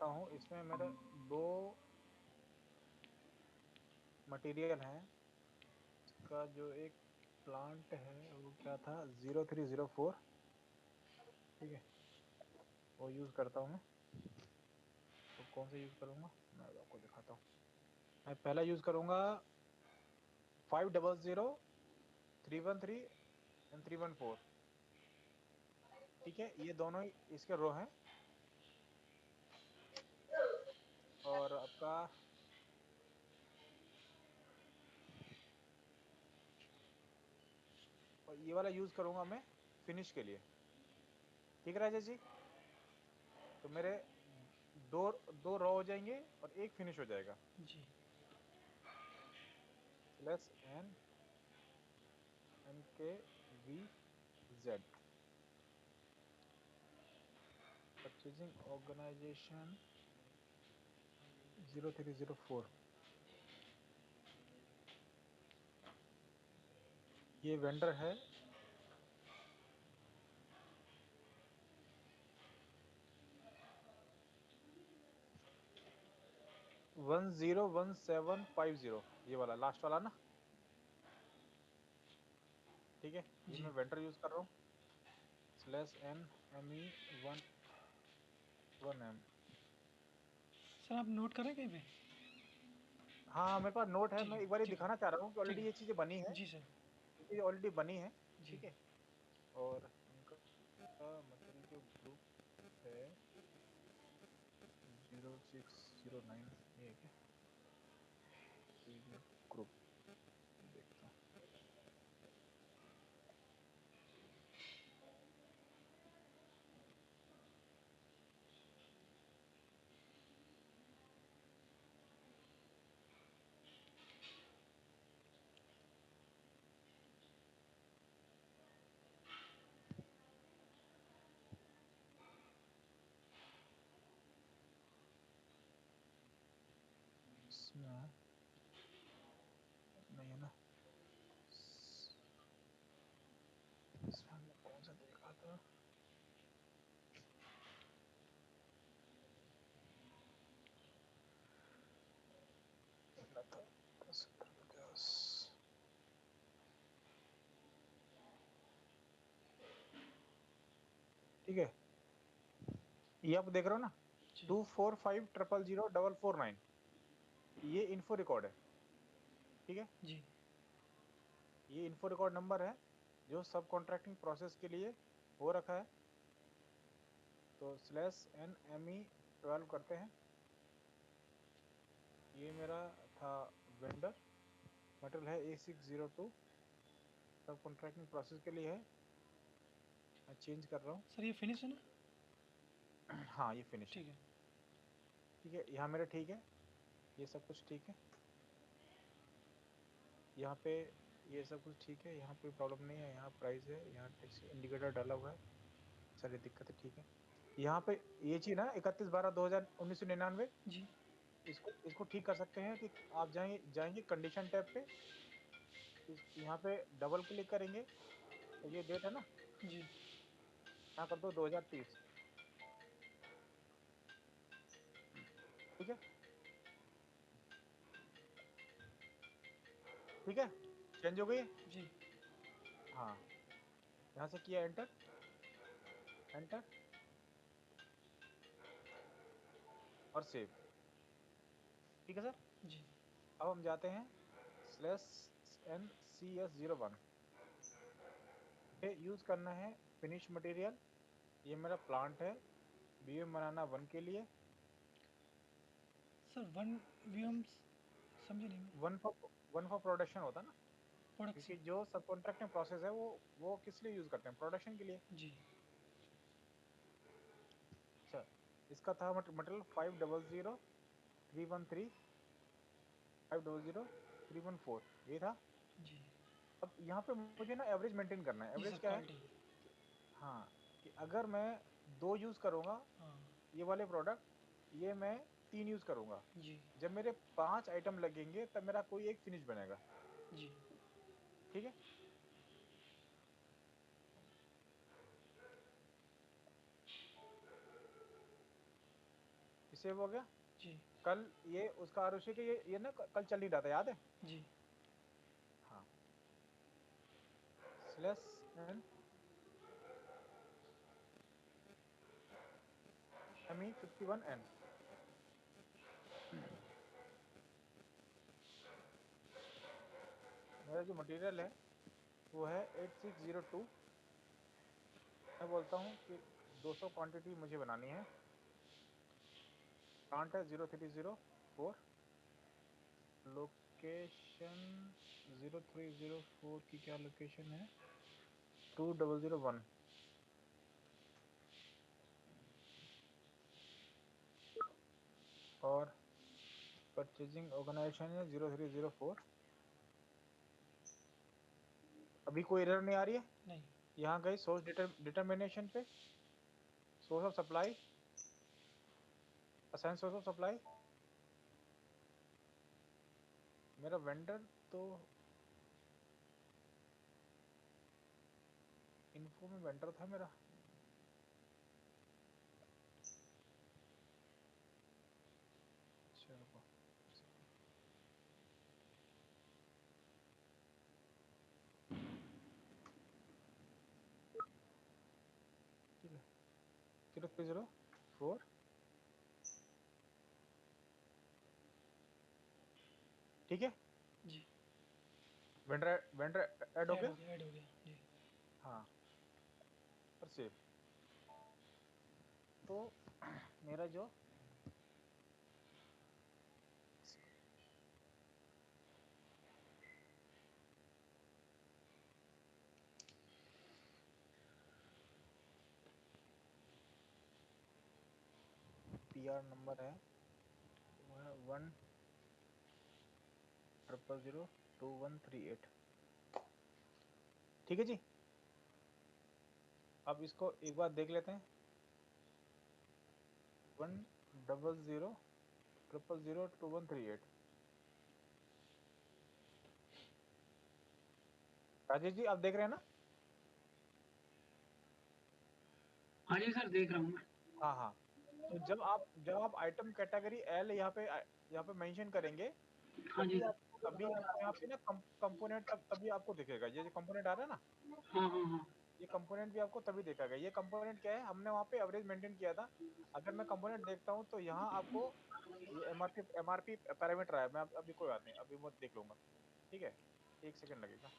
करता हूँ, इसमें मेरे 2 मटेरियल हैं। इसका जो एक प्लांट है वो क्या था, 0304, ठीक है, वो यूज़ करता हूँ मैं। तो कौन सा यूज़ करूँगा मैं आपको दिखाता हूँ। मैं पहला यूज़ करूँगा 500 313 एंड 314, ठीक है, ये दोनों ही इसके रो हैं। और आपका और ये वाला यूज़ करूँगा मैं फिनिश के लिए, ठीक है राजेश जी। तो मेरे दो दो रॉ हो जाएंगे और एक फिनिश हो जाएगा। जी प्लस एन एम के वी जेड, परचेजिंग ऑर्गेनाइजेशन 0304, ये वेंडर है 101750, ये वाला लास्ट वाला ना, ठीक है, ये जी मैं वेंडर यूज कर रहा हूँ। Slash N M E one M. Sir, आप नोट करें कहीं पे? हाँ मेरे पास नोट है, ठीक मैं है, एक बार ही ठीक है, दिखाना चाह रहा हूँ कि ठीक ऑलरेडी है। ये चीजें बनी है, जी सर। ये चीजें ऑलरेडी बनी है, जी ठीक है। और इनका मटेरियल जो ग्रुप है 0609, ये है क्या, पीडीएफ ग्रुप देखता हूँ। इसमें नहीं है ना, इसमें हमने कौन सा देखा था, पहला था 10 17 50, ठीक है, ये आप देख रहे हो ना, जी 2450000449, ये इन्फो रिकॉर्ड है, ठीक है। जी ये इन्फो रिकॉर्ड नंबर है जो सब कॉन्ट्रैक्टिंग प्रोसेस के लिए हो रखा है। तो स्लैश एन एम ई 12 करते हैं। ये मेरा था वेंडर, मटेरियल है A602, सब कॉन्ट्रैक्टिंग प्रोसेस के लिए है। मैं चेंज कर रहा हूँ। सर, ये फिनिश है ना? हाँ ये फिनिश है, ठीक है। ठीक है, यहाँ मेरा ठीक है, ये सब कुछ ठीक है, यहाँ पे ये सब कुछ ठीक है, यहाँ कोई प्रॉब्लम नहीं है, यहाँ प्राइस है, यहाँ टैक्स इंडिकेटर डाला हुआ है, सारी दिक्कतें ठीक है। यहाँ पे ये चीज ना 31/12/1999, जी इसको इसको ठीक कर सकते हैं कि आप जाएंगे कंडीशन टैब पे, यहाँ पे डबल क्लिक करेंगे, तो ये डेट है ना, जी यहाँ कर दो 2030, ठीक है, ठीक है, चेंज हो गई है। जी हाँ, यहाँ से किया एंटर, एंटर और सेव, ठीक है सर। जी अब हम जाते हैं स्लैश एन सी एस 01 पे, यूज करना है फिनिश मटेरियल, ये मेरा प्लांट है बीएम बनाना 1 के लिए, सर, वन वीएम्स समझे नहीं मैं। वन फॉर प्रोडक्शन होता है ना, प्रोडक्शन। क्योंकि जो सब कॉन्ट्रैक्टिंग प्रोसेस है वो किस लिए यूज करते हैं, प्रोडक्शन के लिए। जी अच्छा, इसका था मटेरियल 500313 500314, ये था। जी अब यहाँ पे मुझे ना एवरेज मेंटेन करना है, जी एवरेज सर, क्या है क्वालिटी। कि हाँ, कि अगर मैं 2 यूज करूंगा हाँ। ये वाले प्रोडक्ट, ये मैं 3 यूज करूंगा, जी जब मेरे 5 आइटम लगेंगे तब मेरा कोई एक फिनिश बनेगा, जी ठीक है। इसे सेव हो गया। जी कल ये उसका आरुषि के ये ना कल चल नहीं रहा था, याद है? जी हाँ, स्लैश एन ME 51N। मेरा जो मटेरियल है वो है 8602। मैं बोलता हूँ कि 200 क्वांटिटी मुझे बनानी है। प्लांट है 0304, लोकेशन 0304 की क्या लोकेशन है? 2001। और परचेजिंग ऑर्गेनाइजेशन है 0304। अभी कोई एरर नहीं आ रही है? नहीं यहाँ गई सोर्स डिटरमिनेशन पे, source of supply, assign source of supply. मेरा वेंडर तो इन्फो में वेंडर था मेरा। अच्छा रुको, ठीक है 0304। ठीक है, जी वेंडर वेंडर ऐड हो गया। ऐड हो गया जी। हाँ, और सेव। तो मेरा जो PR नंबर है वो है 100022138। ठीक है जी, अब इसको एक बार देख लेते हैं। 10000002138। राजेश जी आप देख रहे हैं ना? हाँ जी सर, देख रहा हूँ मैं। हाँ हाँ, तो जब आप आइटम कैटेगरी एल यहाँ पे मेंशन करेंगे, हाँ जी सर। तभी आपको यहाँ पे ना कंपोनेंट तभी आपको दिखेगा। ये जो कंपोनेंट आ रहा है ना, हाँ हाँ हाँ ये कंपोनेंट भी आपको तभी दिखेगा। ये कंपोनेंट क्या है, हमने वहाँ पे एवरेज मेंटेन किया था। अगर मैं कंपोनेंट देखता हूँ तो यहाँ आपको ये MRP पैरामीटर है। मैं अभी कोई बात नहीं, अभी मैं देख लूंगा। ठीक है, 1 सेकंड लगेगा।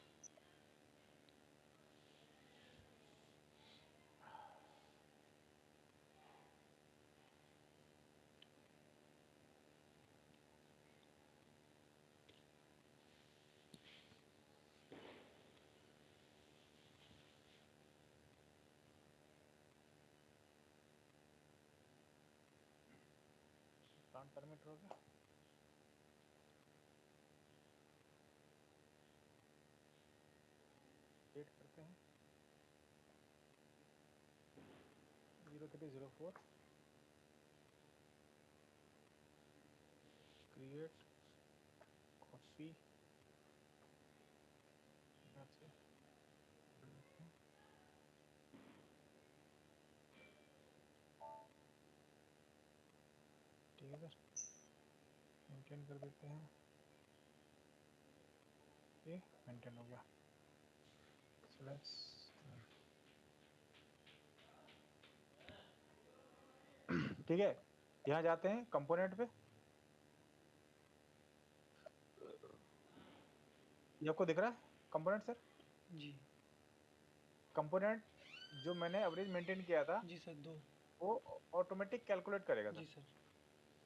प्लांट पैरामीटर हो गया। डेट करते हैं 0304। क्रिएट कॉपी से ठीक है सर, मेंटेन कर देते हैं। ये मेंटेन हो गया। स्लैश ठीक है, यहाँ जाते हैं कंपोनेंट पे। ये आपको दिख रहा है कंपोनेंट सर? जी कंपोनेंट जो मैंने एवरेज मेंटेन किया था जी सर, 2। वो ऑटोमेटिक कैलकुलेट करेगा जी सर। सर।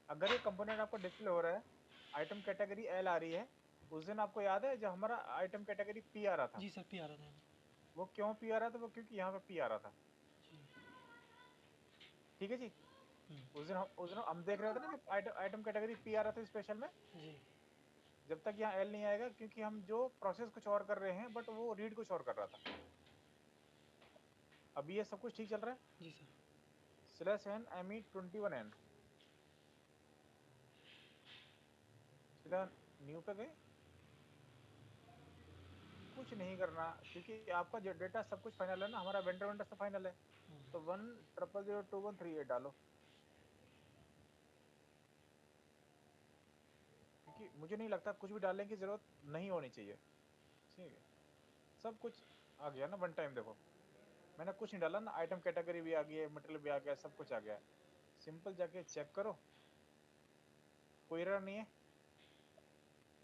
अगर ये कंपोनेंट आपको डिस्प्ले हो रहा है, आइटम कैटेगरी एल आ रही है, उस दिन आपको याद है जब हमारा आइटम कैटेगरी पी आ रहा था? जी सर, पी आ रहा था। वो क्यों पी आ रहा था? वो क्योंकि यहाँ पे पी आ रहा था। जी ठीक है जी, उस दिन हम देख रहे थे ना, आइटम कैटेगरी पी आ रहा था स्पेशल में। जी जब तक यहाँ एल नहीं आएगा, क्योंकि हम जो प्रोसेस कुछ और कर रहे हैं बट वो रीड कुछ और कर रहा था। अभी ये सब कुछ ठीक चल रहा है। जी sir. Slash N ME 21N, सीधा न्यू पे गए। कुछ नहीं करना, क्योंकि आपका जो डेटा सब कुछ फाइनल है ना, हमारा वेंडर वेंडर सब फाइनल है। तो 100022138 डालो। मुझे नहीं लगता कुछ भी डालने की जरूरत नहीं होनी चाहिए। ठीक है, सब कुछ आ गया ना वन टाइम। देखो मैंने कुछ नहीं डाला ना, आइटम कैटेगरी भी आ गई है, मटेरियल भी आ गया, सब कुछ आ गया है। सिंपल जाके चेक करो, कोई एरर नहीं है,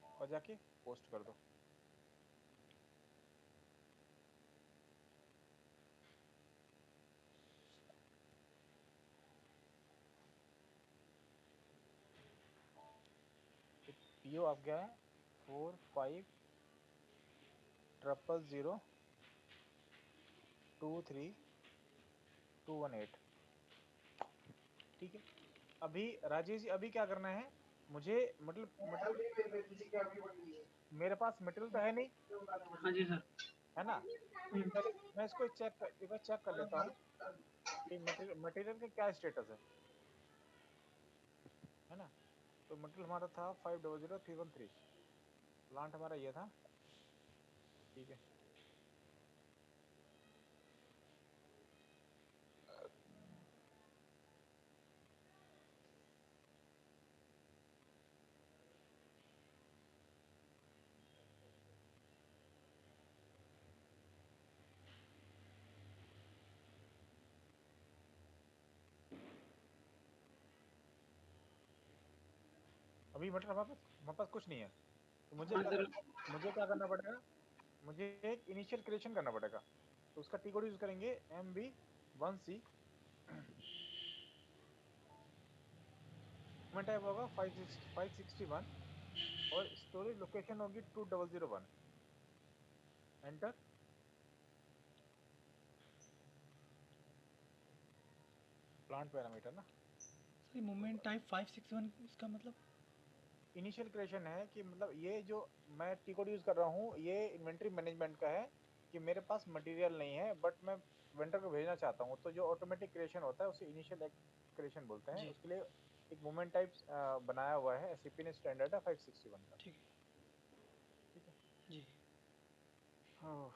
और जाके पोस्ट कर दो। पीओ आ गया है 4500023218। ठीक है, अभी राजेश जी अभी क्या करना है मुझे, मतलब मेरे पास मटेरियल तो है नहीं, हाँ जी सर। है ना। पहले मैं इसको एक बार चेक कर लेता हूँ कि मटेरियल का क्या स्टेटस है ना। तो मटेरियल हमारा था 500313, प्लांट हमारा ये था। ठीक है, अभी मटेरियल हमारे पास कुछ नहीं है। तो हाँ सर। मुझे क्या करना पड़ेगा, मुझे एक इनिशियल क्रिएशन करना पड़ेगा। तो उसका टी कोड यूज करेंगे MB1C, टाइप होगा 561 और स्टोरेज लोकेशन होगी 2001। एंटर। प्लांट पैरामीटर ना, सर मूवमेंट टाइप 561 इसका मतलब? इनिशियल क्रिएशन है कि मतलब ये जो मैं टी कोड यूज कर रहा हूँ ये इन्वेंट्री मैनेजमेंट का है कि मेरे पास मटेरियल नहीं है बट मैं वेंडर को भेजना चाहता हूँ। तो जो ऑटोमेटिक क्रिएशन होता है उसे इनिशियल क्रिएशन बोलते हैं। जी उसके लिए एक मूवमेंट टाइप बनाया हुआ है, एससीपी ने स्टैंडर्ड है 561 का। ठीक है। ठीक है। जी हाँ।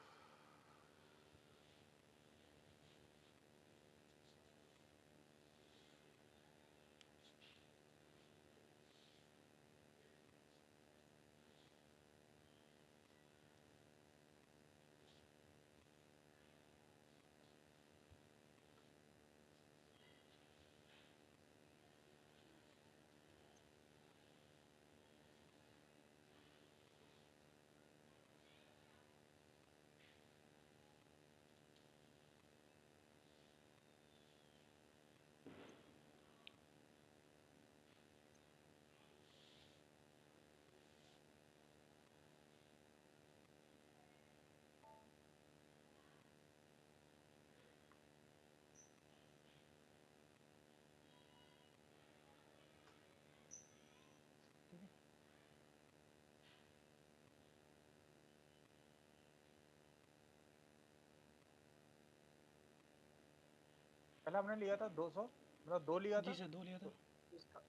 पहले हमने लिया था 200, मतलब 2 लिया जी था। सर, 2 लिया था। तो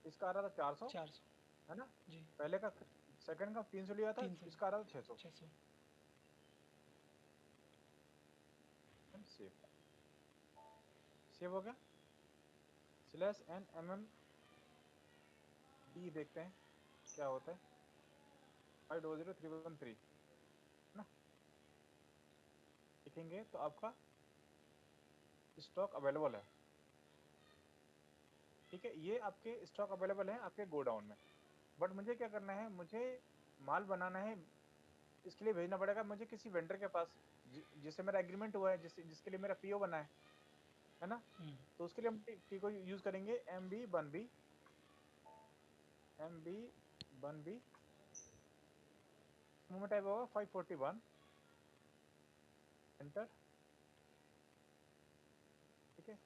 इसका आ रहा था 400, 400। है ना। जी पहले का सेकंड का 300 लिया था, 300। इसका आ रहा था 600। 600। सेव, सेव हो गया। /NMMD देखते हैं क्या होता है। 500313 ना, लिखेंगे तो आपका स्टॉक अवेलेबल है। ठीक है, ये आपके स्टॉक अवेलेबल है आपके गोडाउन में। बट मुझे क्या करना है, मुझे माल बनाना है, इसके लिए भेजना पड़ेगा मुझे किसी वेंडर के पास जिससे मेरा एग्रीमेंट हुआ है, जिसके लिए मेरा पीओ बना है ना। तो उसके लिए हम टी को यूज करेंगे MB1B मूवमेंट टाइप होगा 541। एंटर। ठीक है,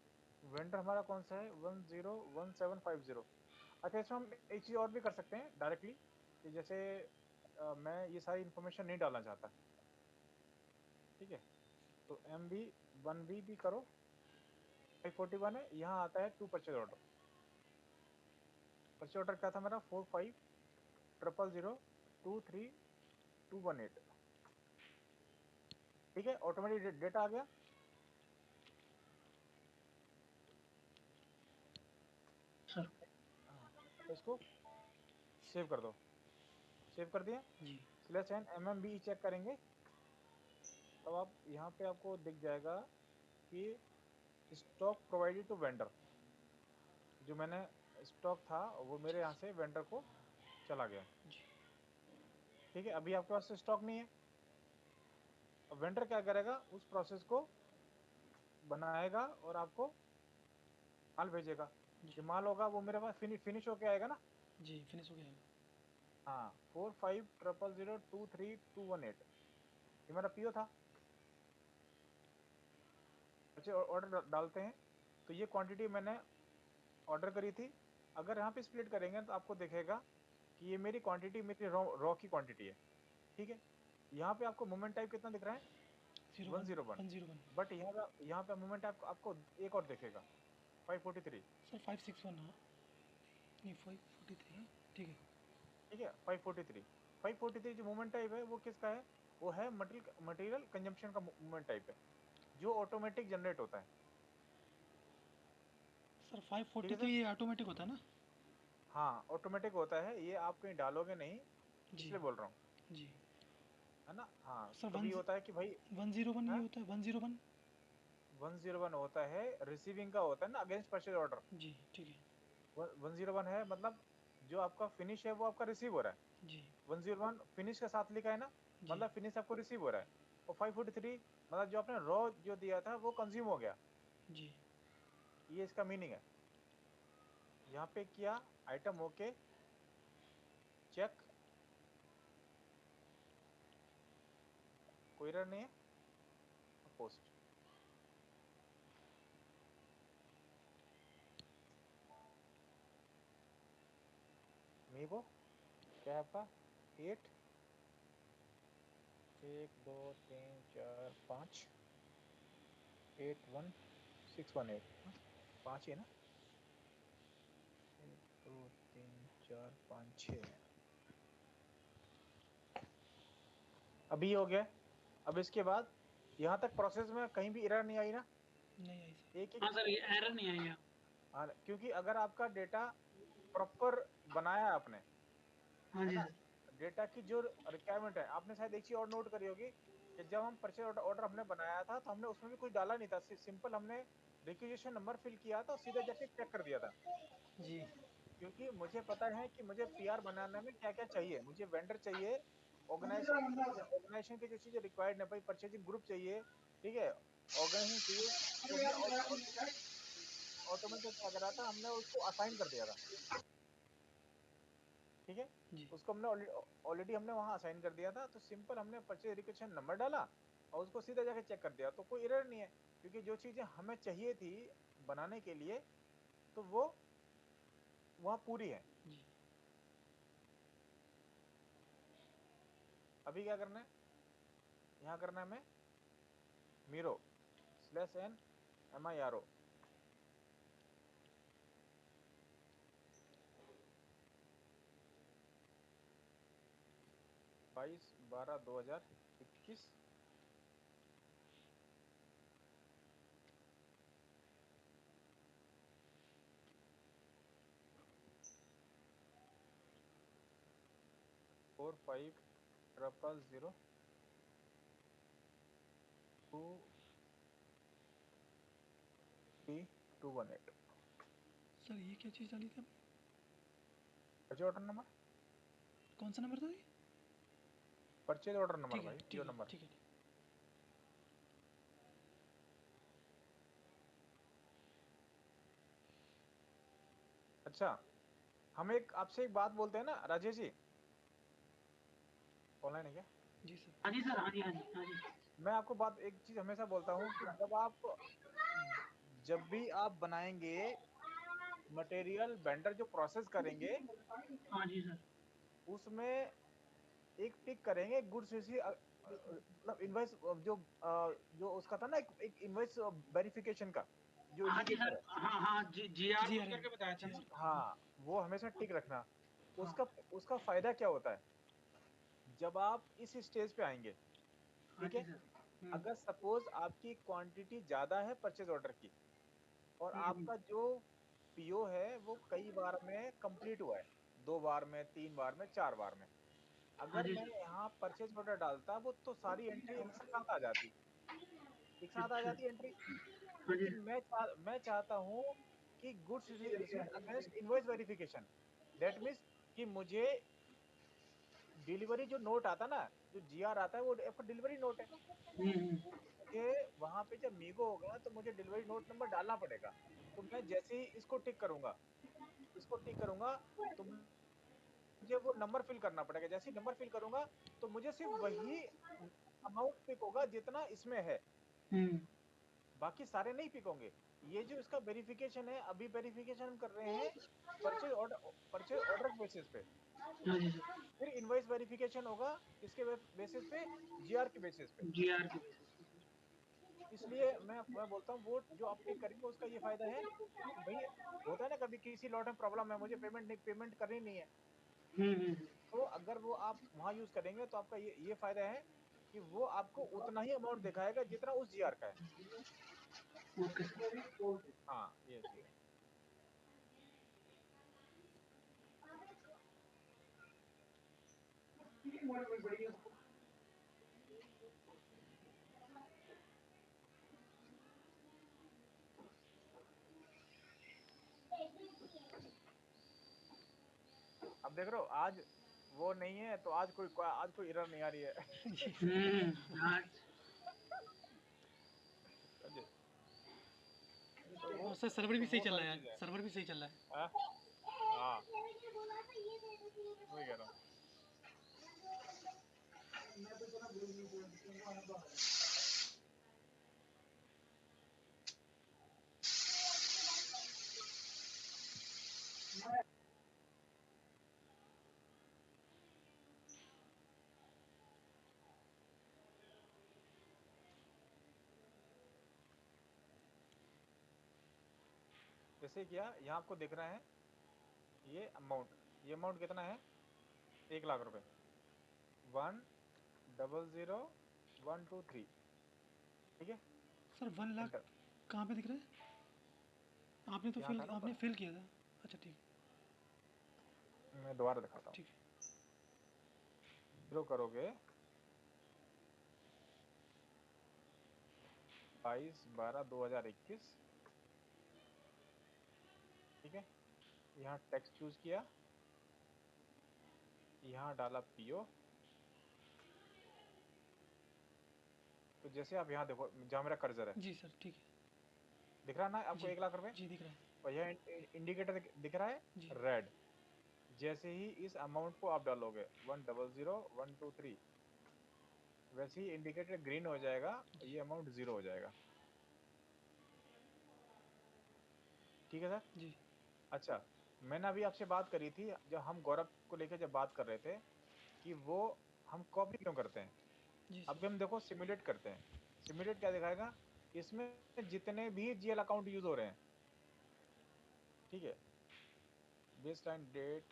वेंडर हमारा कौन सा है 101750। अच्छा, इसमें हम एक चीज और भी कर सकते हैं डायरेक्टली, कि जैसे मैं ये सारी इन्फॉर्मेशन नहीं डालना चाहता। ठीक है, तो MB1B भी करो, 541 है, यहाँ आता है 2 परचेज ऑर्डर। परचेज ऑर्डर क्या था मेरा 4500023218। ठीक है, ऑटोमेटिक डेटा आ गया। सर हाँ, तो इसको सेव कर दो। सेव कर दिया। G slash N MMBE check करेंगे, तब आप यहाँ पे आपको दिख जाएगा कि स्टॉक प्रोवाइडेड टू वेंडर, जो मैंने स्टॉक था वो मेरे यहाँ से वेंडर को चला गया। जी ठीक है, अभी आपके पास स्टॉक नहीं है। अब वेंडर क्या करेगा, उस प्रोसेस को बनाएगा और आपको माल भेजेगा। जी जो माल होगा वो मेरे पास फिनिश होके आएगा ना। जी फिनिश हो गया है। हाँ, 4500023218 ये मेरा पीओ था। अच्छा, ऑर्डर डालते हैं, तो ये क्वांटिटी मैंने ऑर्डर करी थी। अगर यहाँ पे स्प्लिट करेंगे तो आपको दिखेगा कि ये मेरी क्वांटिटी, मेरी रॉ की क्वांटिटी है। ठीक है, यहाँ पे आपको मोमेंट टाइप कितना दिख रहा है, 101। 101 बट यहाँ पे मोमेंट टाइप आपको एक और दिखेगा, 543। सर 561 हाँ नहीं 543 ठीक है। ठीक है, 543। 543 जो मोमेंट टाइप है वो किसका है, वो है मटेरियल कंजम्पशन का मोमेंट टाइप है, जो ऑटोमेटिक जनरेट होता है। सर ठीक है 543 सर, ये ऑटोमेटिक होता है ना। हाँ ऑटोमेटिक होता है, ये आप कहीं डालोगे नहीं, जी इसलिए बोल रहा हूँ, जी है ना। हाँ, सर कभी होता है कि भाई 101 ये है, होता है 101। 101 होता है रिसीविंग का, होता है ना अगेंस्ट परचेज ऑर्डर। जी ठीक है 101 है मतलब जो आपका फिनिश है वो आपका रिसीव हो रहा है। जी 101 फिनिश के साथ लिखा है ना, जी मतलब फिनिश आपको रिसीव हो रहा है। और 543 मतलब जो आपने रॉ जो दिया था वो कंज्यूम हो गया, जी ये इसका मीनिंग है। यहाँ पे किया, आइटम ओके, चेक, कोई एरर नहीं है, पोस्ट। मीगो क्या है आपका, 8 1 2 3 4 5 81618, 5 ही है ना, 1 2 3 4 5 6। अभी हो गया। अब इसके बाद यहाँ तक प्रोसेस में कहीं भी एरर नहीं आई ना, नहीं आई सर। एक हाँ एक। सर ये एरर नहीं आएगा। हाँ, क्योंकि अगर आपका डेटा प्रॉपर बनाया है आपने, हाँ है जी ना, सर। डेटा की जो रिक्वायरमेंट है, आपने शायद एक चीज और नोट करी होगी कि जब हम परचेज ऑर्डर हमने बनाया था तो हमने उसमें भी कुछ डाला नहीं था, सिंपल हमने रिक्वेजिशन नंबर फिल किया था और सीधे जाके चेक कर दिया था। जी क्योंकि मुझे पता है कि मुझे पीआर बनाने में क्या क्या चाहिए, मुझे वेंडर चाहिए, ऑर्गेनाइजेशन की जो चीजें रिक्वायर्ड है, भाई परचेजिंग ग्रुप चाहिए, ठीक है, ऑर्गेनाइजेशन चाहिए, तो हमने ऑटोमेटिक क्या करा था, हमने उसको असाइन कर दिया था। ठीक है, जी उसको हमने ऑलरेडी हमने वहां असाइन कर दिया था, तो सिंपल हमने परचेज रिक्वेशन नंबर डाला और उसको सीधा जाके चेक कर दिया, तो कोई एरर नहीं है, क्योंकि जो चीजें हमें चाहिए थी बनाने के लिए तो वो वहाँ पूरी है। जी अभी क्या करना है, यहाँ करना है हमें Miro /n MIRO 22/12/2021। Four five triple zero two 3218। Sir ये क्या चीज़ डाली थी आपने? परचेज ऑर्डर नंबर, कौन सा नंबर था ये? परचेज ऑर्डर नंबर ठीक है भाई, ठीक पीओ है नंबर। ठीक है। अच्छा, हम एक आपसे एक बात बोलते हैं ना राजेश जी, ऑनलाइन है क्या। जी सर हाँ जी सर। हाँ जी हाँ जी हाँ जी। मैं आपको बात एक चीज हमेशा बोलता हूँ कि जब भी आप बनाएंगे मटेरियल, वेंडर जो प्रोसेस करेंगे हाँ जी सर। उसमें एक टिक करेंगे गुड्स रिसीव, मतलब इनवॉइस जो उसका था ना, एक इनवॉइस वेरिफिकेशन का जो हाँ जी इंडिकेटर सर। है। हाँ हाँ जी आर जी कुछ आ रहे करके बताया था जी आ ना। रहे हाँ, वो हमेशा टिक रखना। हाँ उसका उसका फायदा क्या होता है, जब आप इस स्टेज पे आएंगे, हाँ ठीक जी है, सर। अगर सपोज आपकी क्वांटिटी ज्यादा है परचेज ऑर्डर की और हम्म। आपका जो पीओ है वो कई बार में कंप्लीट हुआ है, 2 बार में, 3 बार में, 4 बार में, हाँ अगर जी मैं सर। यहाँ परचेज ऑर्डर डालता वो तो सारी एंट्री एक साथ आ जाती, एक साथ आ अच्छा। जाती एंट्री। हाँ जी। लेकिन मैं चाहता हूँ कि goods received against invoice verification, that means कि मुझे डिलीवरी जो नोट आता ना, जो जीआर आता है वो आपका डिलीवरी नोट है। हम्म। मुझे वहां पे जब मीगो होगा तो मुझे डिलीवरी नोट नंबर डालना पड़ेगा। तो मैं जैसे ही इसको टिक करूंगा, तो मुझे वो नंबर फिल करना पड़ेगा। जैसे ही नंबर फिल करूंगा तो मुझे सिर्फ वही अमाउंट पिक होगा जितना इसमें है, हम्म। बाकी सारे नहीं पिक होंगे। ये जो इसका वेरिफिकेशन है, अभी वेरिफिकेशन हम कर रहे हैं परचेज ऑर्डर बेसिस पे, हाँ जी सर। फिर इनवॉइस वेरिफिकेशन होगा किसके बेसिस पे, जीआर के बेसिस पे। जीआर के बेसिस पे सर। इसलिए मैं बोलता हूँ वो जो आप टिक करेंगे उसका ये फायदा है कि भाई होता है ना कभी किसी लॉट में प्रॉब्लम है, मुझे पेमेंट करनी नहीं है, हम्म। तो अगर वो आप वहां यूज करेंगे तो आपका ये फायदा है कि वो आपको उतना ही अमाउंट दिखाएगा जितना उस जीआर का है। Okay sir. हाँ ये चीज है। अब देख रहे हो आज वो नहीं है तो आज कोई एरर नहीं आ रही है। जी आज। समझे? तो और सर सर्वर भी सही वो चल रहा सारी है यार, चीजें हैं। सर्वर भी सही चल रहा है। हाँ हाँ, वही कह रहा हूँ। जैसे क्या यहाँ आपको दिख रहा है ये अमाउंट कितना है, 1 लाख रुपए, 100123, ठीक है। सर 1 लाख एंटर, कहाँ पे दिख रहा है? यहाँ था ना आपने ऊपर। फिल किया था। अच्छा ठीक मैं दोबारा दिखाता हूँ। ठीक है। जीरो करोगे 22/12/2021, ठीक है। यहाँ टेक्स्ट चूज किया, यहाँ डाला पीओ। तो जैसे आप यहाँ देखो जहाँ मेरा कर्सर है, जी सर ठीक है। दिख रहा है ना आपको जी 1 लाख रुपए, जी दिख रहा है। और यह इंडिकेटर दिख रहा है जी रेड। जैसे ही इस अमाउंट को आप डालोगे 100123, वैसे ही इंडिकेटर ग्रीन हो जाएगा, ये अमाउंट 0 हो जाएगा। ठीक है सर। जी अच्छा, मैंने अभी आपसे बात करी थी जब हम गौरव को लेकर जब बात कर रहे थे कि वो हम कॉपी क्यों करते हैं। जी अब सर। हम देखो सिमुलेट करते हैं। सिमुलेट क्या दिखाएगा, इसमें जितने भी जीएल अकाउंट यूज हो रहे हैं, ठीक है, बेस टाइम डेट,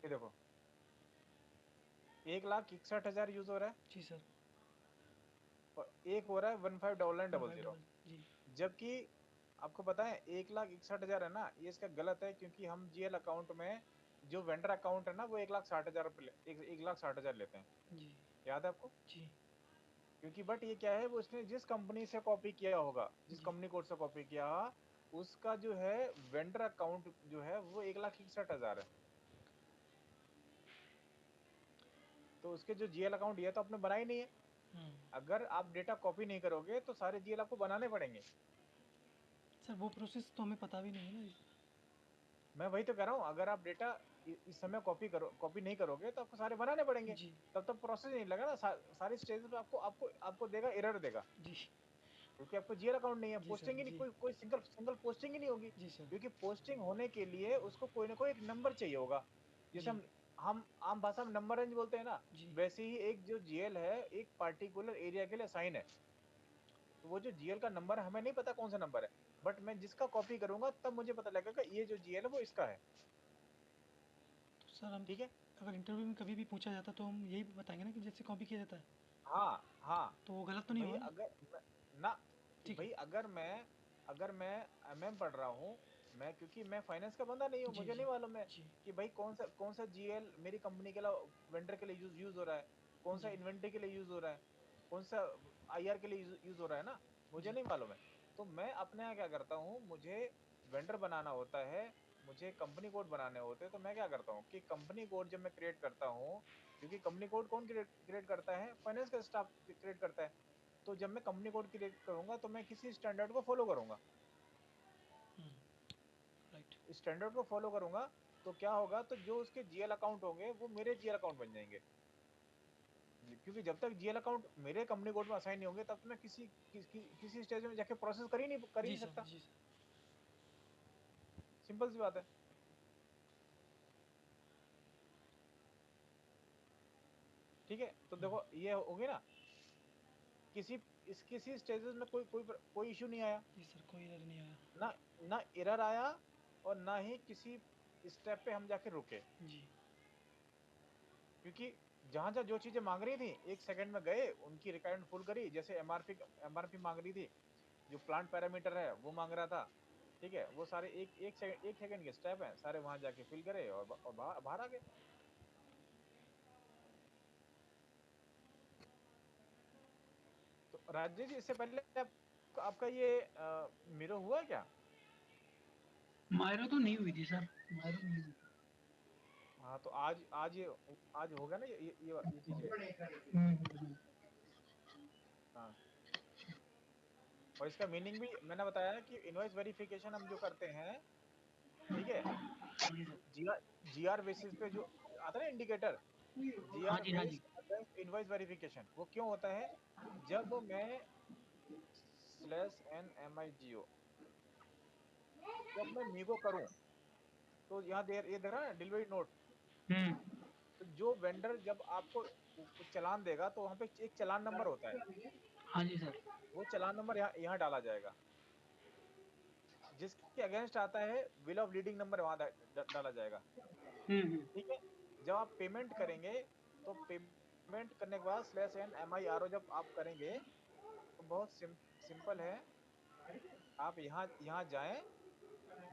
ये देखो 1,61,000 यूज हो रहा है, जी सर। और एक हो रहा है 159900। जी जबकि आपको पता है 1,61,000 है ना, ये इसका गलत है, क्योंकि हम जीएल अकाउंट में जो वेंडर अकाउंट है ना वो 1,60,000 1,60,000 लेते हैं, जी याद है आपको। जी क्योंकि बट ये क्या है, वो उसने जिस कंपनी से कॉपी किया होगा, जिस जी कंपनी कोड से कॉपी किया होगा, उसका जो है वेंडर अकाउंट जो है वो 1,61,000 है। तो उसके जो जीएल अकाउंट ये तो आपने बनाया ही नहीं है। हम्म। अगर आप डेटा कॉपी नहीं करोगे तो सारे जीएल आपको बनाने पड़ेंगे। सर वो प्रोसेस तो हमें पता भी नहीं है ना। मैं वही तो कह रहा हूँ, अगर आप डेटा इस समय कॉपी नहीं करोगे तो आपको सारे बनाने पड़ेंगे। जी तब तक प्रोसेस नहीं लगा ना, सारी स्टेज पे आपको आपको आपको देगा, एरर देगा, जी क्योंकि आपको जीएल अकाउंट नहीं है, जी सर। पोस्टिंग ही नहीं, जी कोई कोई सिंगल पोस्टिंग ही नहीं होगी। जी सर। क्योंकि पोस्टिंग होने के लिए उसको कोई ना कोई एक नंबर चाहिए होगा, जैसे जी हम आम भाषा में नंबर रेंज बोलते हैं ना, जी वैसे ही एक जो जीएल है एक पार्टिकुलर एरिया के लिए साइन है। तो वो जो जीएल का नंबर हमें नहीं पता कौन सा नंबर है, बट मैं जिसका कॉपी करूंगा तब मुझे पता लगेगा ये जो जीएल है वो इसका है। तो सर हम ठीक है। अगर इंटरव्यू में कभी भी पूछा जाता तो हम यही बताएंगे ना कि जैसे कॉपी किया जाता है, हाँ हाँ, तो वो गलत तो कि नहीं भाई होगा ना। अगर ना, कि ठीक भाई है। अगर मैं एमएम पढ़ रहा हूँ, मैं क्योंकि मैं फाइनेंस का बंदा नहीं हूँ, जी मुझे जी नहीं मालूम है जी कि भाई कौन सा जीएल मेरी कंपनी के लिए वेंडर के लिए यूज हो रहा है, कौन सा जी इन्वेंटरी के लिए यूज हो रहा है, कौन सा आईआर के लिए यूज हो रहा है ना, मुझे जी नहीं मालूम है। तो मैं अपने यहाँ क्या करता हूँ, मुझे वेंडर बनाना होता है, मुझे कंपनी कोड बनाने होते हैं, तो मैं क्या करता हूँ कि कंपनी कोड जब मैं क्रिएट करता हूँ, क्योंकि कंपनी कोड कौन क्रिएट करता है, फाइनेंस का स्टाफ क्रिएट करता है। तो जब मैं कंपनी कोड क्रिएट करूंगा तो मैं किसी स्टैंडर्ड को फॉलो करूंगा, राइट स्टैंडर्ड को फॉलो करूंगा। तो क्या होगा, तो जो उसके जीएल अकाउंट होंगे वो मेरे जीएल अकाउंट बन जाएंगे, क्योंकि जब तक जीएल अकाउंट मेरे कंपनी कोड में असाइन नहीं होंगे तब तक मैं किसी स्टेज में जाके प्रोसेस कर ही जी नहीं सर सकता। जी सर सिंपल सी बात है। ठीक है, तो देखो ये होगी ना, किसी स्टेजेस में कोई इशू नहीं आया, जी सर कोई एरर नहीं आया ना ना एरर आया, और ना ही किसी स्टेप पे हम जाके रुके, जी क्योंकि जहां जहां जो चीजें मांग रही थी एक सेकंड में गए, उनकी रिक्वायरमेंट फुल करी। जैसे एमआरपी मांग रही थी, जो प्लांट पैरामीटर है वो मांग रहा था, ठीक है, वो सारे एक सेकंड के स्टेप हैं, सारे वहां जाके फिल करे और बाहर आ गए। तो राजेश जी, इससे पहले आपका ये मिरो हुआ क्या? मायरो तो नहीं हुई थी सर, मायरो नहीं हुई थी। हाँ, तो आज हो गया ना ये चीजें। हम्म। हाँ, और इसका मीनिंग भी मैंने बताया कि इनवॉइस वेरिफिकेशन हम जो करते हैं, ठीक है, हाँ जी सर। जीआर बेसिस पे जो आता है ना इंडिकेटर, हाँ जीआर जी हाँ जी। बेस्ड अगेंस्ट इनवॉइस वेरिफिकेशन, वो क्यों होता है? जब मैं /NMIGO जब मैं मीगो करूं, तो यहाँ ये दे रहा है डिलीवरी नोट। हम्म। तो जो वेंडर जब आपको चालान देगा तो वहां पे एक चालान नंबर होता है, हाँ जी सर। वो चालान नंबर यहाँ डाला जाएगा, जिसके अगेंस्ट आता है विल ऑफ लीडिंग नंबर वहां डाला जाएगा। हम्म। ठीक है, जब आप पेमेंट करेंगे, तो पेमेंट करने के बाद /NMIRO जब आप करेंगे, तो बहुत सिंपल है, आप यहाँ यहाँ जाएं,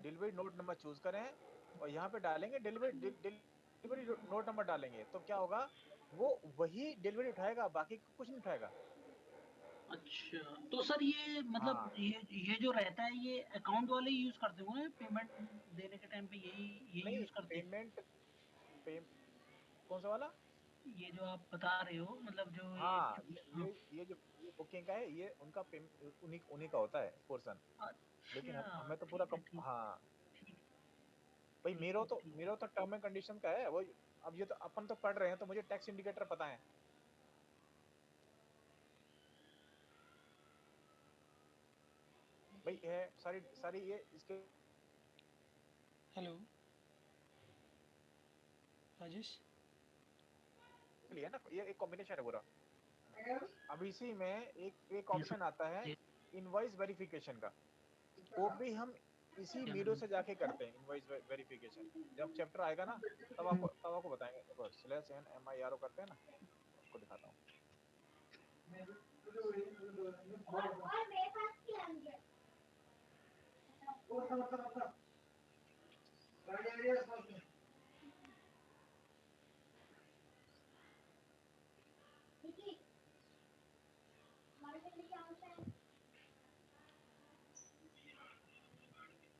डिलीवरी नोट नंबर चूज करें, और यहाँ पे डालेंगे डिलीवरी नोट नंबर डालेंगे, तो क्या होगा, वो वही डिलीवरी उठाएगा, बाकी कुछ नहीं उठाएगा। अच्छा, तो सर ये मतलब हाँ, ये जो रहता है ये अकाउंट वाले यूज करते होंगे पेमेंट देने के टाइम पे, यही यही नहीं यूज करते हैं। पेमेंट पे कौन सा वाला? ये जो आप बता रहे हो मतलब जो ये हाँ, हाँ। ये बुकिंग का है, ये उनका उन्हीं उन्हीं का होता है पोर्सन। लेकिन अच्छा हमें तो पूरा ठीक है ठीक हाँ, ठीक भाई ठीक है ठीक है। मेरा तो टर्म एंड कंडीशन का है वो। अब ये तो अपन तो पढ़ रहे हैं, तो मुझे टैक्स इंडिकेटर पता है। भाई है सारी सारी ये इसके हेलो राजेश लिए है ना, ये एक कॉम्बिनेशन है पूरा। अब इसी में एक ये ऑप्शन आता है सब इनवॉइस वेरिफिकेशन का, वो भी हम इसी मीडो से जाके करते हैं इनवॉइस वेरिफिकेशन। जब चैप्टर आएगा ना, तब आपको बताएंगे। देखो /NMIRO करते हैं ना, आपको दिखाता हूँ।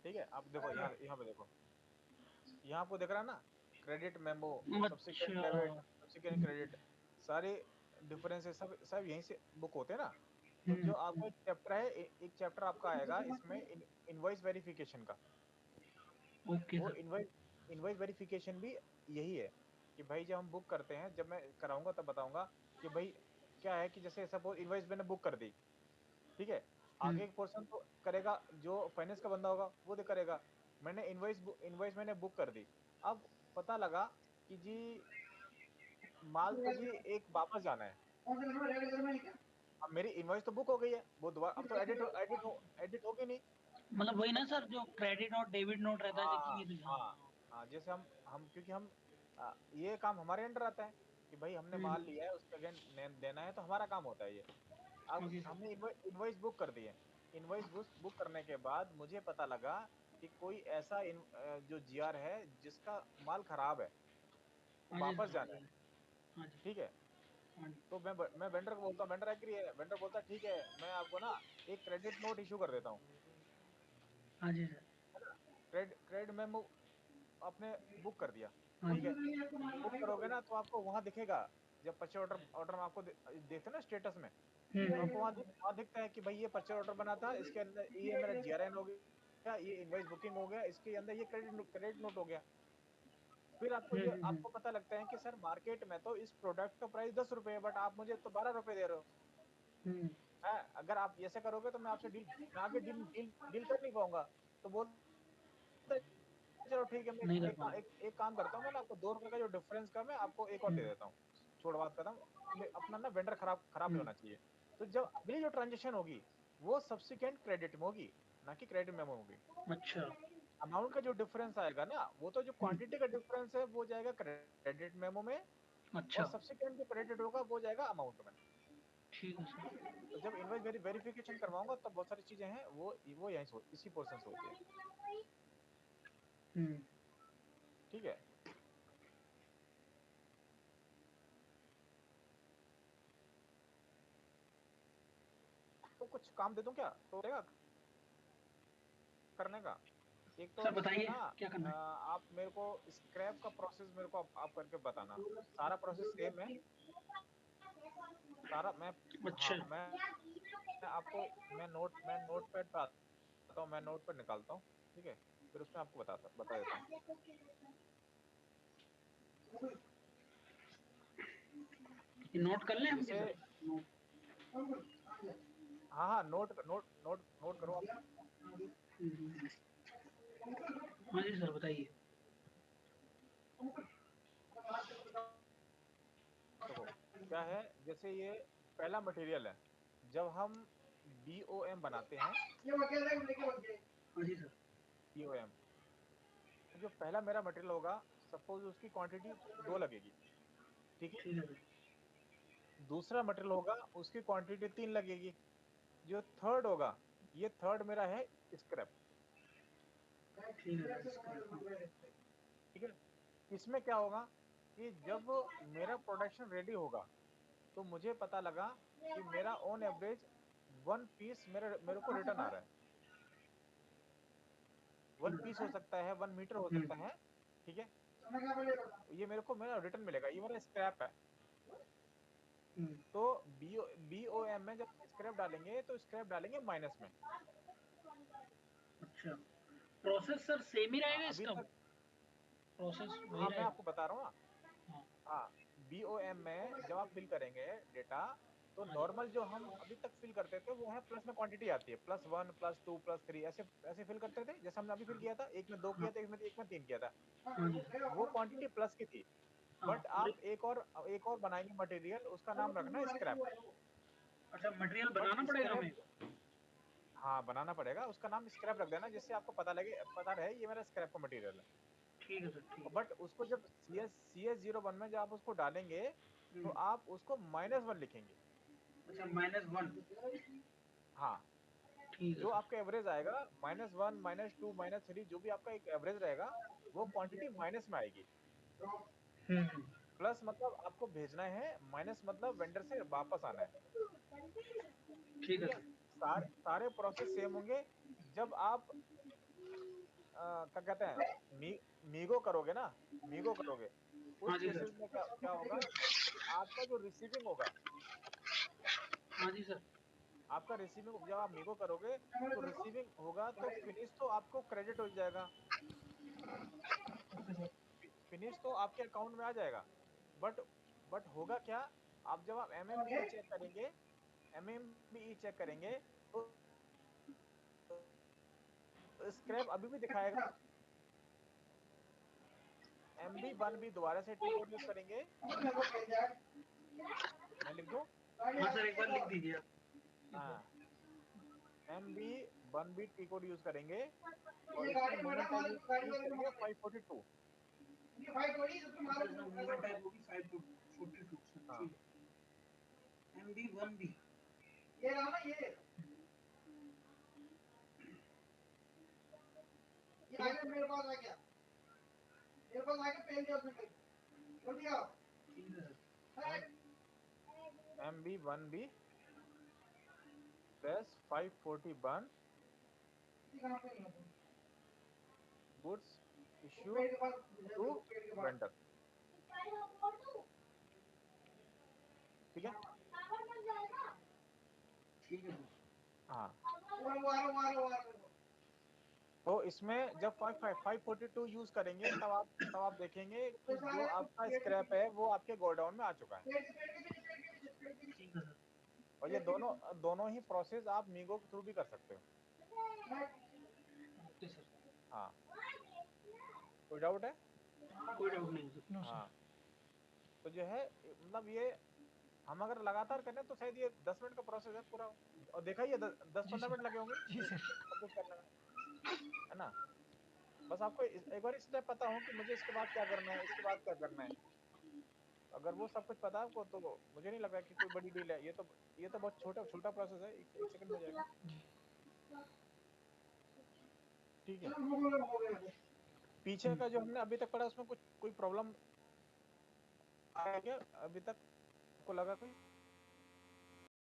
ठीक है, आप देखो यहाँ यहाँ पे देखो, यहाँ आपको दिख रहा है ना, क्रेडिट मेमो, सब्सिक्वेंट अच्छा। डेबिट, सब्सिक्वेंट क्रेडिट, सारे डिफरेंसेस सब सब यहीं से बुक होते हैं ना। तो जो आपका एक चैप्टर है, एक चैप्टर आपका आएगा इसमें इनवॉइस वेरिफिकेशन का। ओके वो सर। इनवॉइस वेरिफिकेशन भी यही है कि भाई जब हम बुक करते हैं, जब मैं कराऊंगा तब बताऊंगा कि भाई क्या है, कि जैसे सपोज इनवॉइस मैंने बुक कर दी, ठीक है, आगे एक पर्सन तो करेगा, जो फाइनेंस का बंदा होगा वो तो करेगा। मैंने इनवॉइस मैंने बुक कर दी, अब पता लगा कि जी माल तो जी एक वापस जाना है। अब मेरी इनवॉइस तो बुक हो गई है, वो दोबारा अब तो एडिट होगी नहीं। मतलब वही ना अब सर जो क्रेडिट और डेबिट नोट रहता है हाँ देखिए ये तो। हाँ हाँ, जैसे हम क्योंकि हम ये काम हमारे अंडर आता है कि भाई हमने माल लिया है, उसके अगेंस्ट देना है, तो हमारा काम होता है ये। अब ओके सर। हमने इनवॉइस बुक कर दी है, इनवॉइस बुक करने के बाद मुझे पता लगा कि कोई ऐसा जो जीआर है जिसका माल खराब है, हाँ जी वापस सर, जाना है, हाँ जी, ठीक है। हाँ जी, तो मैं वेंडर को बोलता हूँ, वेंडर एग्री है, वेंडर बोलता है ठीक है, मैं आपको ना एक क्रेडिट नोट इशू कर देता हूँ, हाँ जी सर, है ना। क्रेडिट मेमो आपने बुक कर दिया, हाँ ठीक जी, है। बुक करोगे ना तो आपको वहां दिखेगा, जब परचेज ऑर्डर ऑर्डर में आपको देखते हैं ना स्टेटस में, तो आपको वहां दिखता है कि भाई ये परचेज ऑर्डर बना था, इसके अंदर ये मेरा जीआरएन हो गया, ये इनवॉइस बुकिंग हो गया, इसके अंदर ये क्रेडिट नोट हो गया। फिर आपको पता लगता है कि सर मार्केट में तो इस प्रोडक्ट का प्राइस 10 रुपए है, बट आप मुझे तो 12 रुपए दे रहे हो। हम्म, है, अगर आप ऐसे करोगे तो मैं आगे डील कर नहीं पाऊंगा। तो बोलते हैं, चलो ठीक है, मैं नहीं कर एक, पाऊंगा। एक, एक काम करता हूँ, मैं आपको 2 रुपए का जो डिफरेंस का मैं आपको एक और दे देता हूँ, छोड़ बात खत्म। अपना ना वेंडर खराब खराब नहीं होना चाहिए। तो जब अगली जो ट्रांजेक्शन होगी वो सब्सिक्वेंट क्रेडिट में होगी, ना कि क्रेडिट में होगी। अच्छा, अमाउंट का जो डिफरेंस आएगा ना, वो तो जो क्वांटिटी का डिफरेंस है वो जाएगा क्रेडिट मेमो में, और अच्छा, सब्सिक्वेंट जो क्रेडिट होगा वो जाएगा अमाउंट में। ठीक है सर। तो जब इनवॉइस वेरिफिकेशन करवाऊंगा तब बहुत सारी चीजें हैं वो यहीं से इसी पोर्शन से होती है, हम्म, ठीक है। तो कुछ काम दे दूं क्या तो रहेगा करने का? एक तो सर इसमें बताइए ना क्या करना है। आप मेरे को स्क्रैप का प्रोसेस मेरे को आप करके बताना। सारा प्रोसेस सेम है, सारा मैं, अच्छा, हाँ मैं आपको मैं नोट पैड पे आता हूँ, मैं नोट पैड निकालता हूँ, ठीक है। फिर उसमें आपको बता देता हूँ। ये नोट कर लें हम भी जैसे सर? नोट। हाँ हाँ, नोट नोट नोट नोट करो आप। हम्म, हाँ जी सर बताइए। देखो क्या है, जैसे ये पहला मटेरियल है, जब हम BOM बनाते हैं, हाँ जी सर, BOM, तो जो पहला मेरा मटेरियल होगा, सपोज उसकी क्वांटिटी 2 लगेगी, ठीक है। ठीक है सर, दूसरा मटेरियल होगा, उसकी क्वांटिटी 3 लगेगी। जो थर्ड होगा, ये थर्ड मेरा है स्क्रैप, ठीक है सर, इसका ठीक है। इसमें क्या होगा कि जब मेरा प्रोडक्शन रेडी होगा तो मुझे पता लगा कि मेरा ऑन एवरेज 1 पीस मेरे को रिटर्न आ रहा है। 1 पीस हो सकता है, 1 मीटर हो सकता है, ठीक है। ये मेरे को मेरा रिटर्न मिलेगा, ये मेरा स्क्रैप है। हम्म, तो BOM में जब स्क्रैप डालेंगे तो स्क्रैप डालेंगे माइनस में। अच्छा, प्रोसेस सर सेम ही हाँ रहेगा अभी इसका? तक, प्रोसेस वही हाँ मैं रहेगा? आपको बता रहा हूँ ना। हाँ, हाँ, BOM में जब आप फिल करेंगे डेटा, तो हाँ जी, नॉर्मल जो हम अभी तक फिल करते थे वो है प्लस में क्वांटिटी आती है, +1 +2 +3 ऐसे ऐसे फिल करते थे, जैसे हमने अभी फिल किया था, एक में 2 हाँ, किया था, एक में 3 किया था, हाँ जी सर, वो क्वांटिटी प्लस की थी। हाँ, बट और आप एक और बनाएंगे मटेरियल, उसका नाम रखना स्क्रैप। अच्छा मटेरियल बट बनाना पड़ेगा हमें? स्क्रैप, हाँ बनाना पड़ेगा, उसका नाम स्क्रैप रख देना, जिससे आपको पता रहे ये मेरा स्क्रैप का मटेरियल है। ठीक है सर, ठीक है। बट उसको जब CS01 में जब आप उसको डालेंगे, तो हम्म, आप उसको -1 लिखेंगे। अच्छा -1। हाँ, ठीक है जो सर। आपका एवरेज आएगा, -1 -2 -3 जो भी आपका एक एवरेज रहेगा, वो क्वांटिटी माइनस में आएगी। हम्म, प्लस मतलब आपको भेजना है, माइनस मतलब वेंडर से वापस आना है, ठीक है ठीक है। सर। सारे प्रोसेस सेम होंगे। जब आप क्या कहते हैं, मीगो करोगे ना, मीगो करोगे, हाँ उस जी सर, केसेस में क्या क्या होगा कि आपका जो रिसीविंग होगा, हाँ जी सर, आपका रिसीविंग जब आप मीगो करोगे तो रिसीविंग होगा, तो फिनिश तो आपको क्रेडिट हो जाएगा, फिनिश तो आपके अकाउंट में आ जाएगा। बट होगा क्या, आप जब आप MMBE चेक करेंगे तो स्क्रैप अभी भी दिखाएगा। MB1B दोबारा से टी कोड यूज करेंगे, मैं लिख दूं, हाँ सर एक बार लिख दीजिए आप। हाँ, MB1B टी कोड यूज करेंगे, और इसमें मोमेंट टाइप यूज करेंगे 542। अच्छा सर मूवमेंट टाइप होगी 542 सर, हाँ, ठीक है। MB1B, मेरे पास आ गया पेन दिया MB1B प्लस 540 बन goods issued to vendor। ठीक है, ठीक है हाँ। तो इसमें जब 542 यूज करेंगे तब आप देखेंगे कि जो आपका स्क्रैप है वो आपके गोडाउन में आ चुका है। ठीक है सर और ये दोनों ही प्रोसेस आप मीगो के थ्रू भी कर सकते हो। ओके सर हाँ, कोई डाउट है? कोई डाउट नहीं सर नो हाँ, सर तो जो है मतलब ये हम अगर लगातार करें तो शायद ये 10 मिनट का प्रोसेस है पूरा। और देखा ये 10-15 मिनट लगे होंगे जी सर सब कुछ करने में, है ना? बस आपको एक बार स्टेप पता हो कि मुझे इसके बाद क्या करना है, इसके बाद क्या करना है। अगर वो सब कुछ पता है आपको तो मुझे नहीं लग रहा कि कोई बड़ी डील है। ये तो बहुत छोटा प्रोसेस है, एक सेकंड में हो जाएगा। जी ठीक है, पीछे का जो हमने अभी तक पढ़ा उसमें कोई प्रॉब्लम आया क्या अभी तक आपको लगा कोई?